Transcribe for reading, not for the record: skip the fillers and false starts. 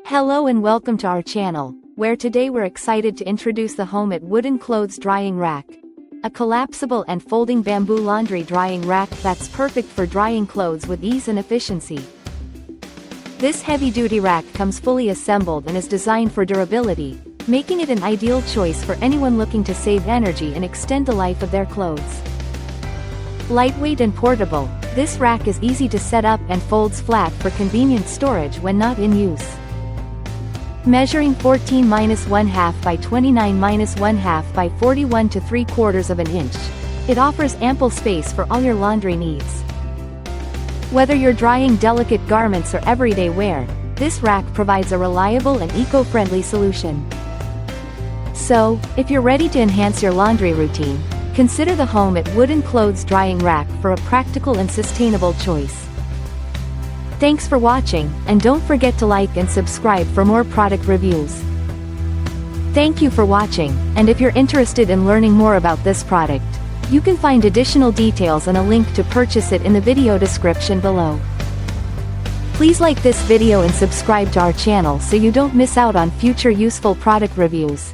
Hello and welcome to our channel, where today we're excited to introduce the Home It Wooden Clothes Drying Rack. A collapsible and folding bamboo laundry drying rack that's perfect for drying clothes with ease and efficiency. This heavy-duty rack comes fully assembled and is designed for durability, making it an ideal choice for anyone looking to save energy and extend the life of their clothes. Lightweight and portable, this rack is easy to set up and folds flat for convenient storage when not in use. Measuring 14-1/2 by 29-1/2 by 41 3/4 of an inch, it offers ample space for all your laundry needs. Whether you're drying delicate garments or everyday wear, this rack provides a reliable and eco-friendly solution. So, if you're ready to enhance your laundry routine, consider the Home It Wooden Clothes Drying Rack for a practical and sustainable choice. Thanks for watching, and don't forget to like and subscribe for more product reviews. Thank you for watching, and if you're interested in learning more about this product, you can find additional details and a link to purchase it in the video description below. Please like this video and subscribe to our channel so you don't miss out on future useful product reviews.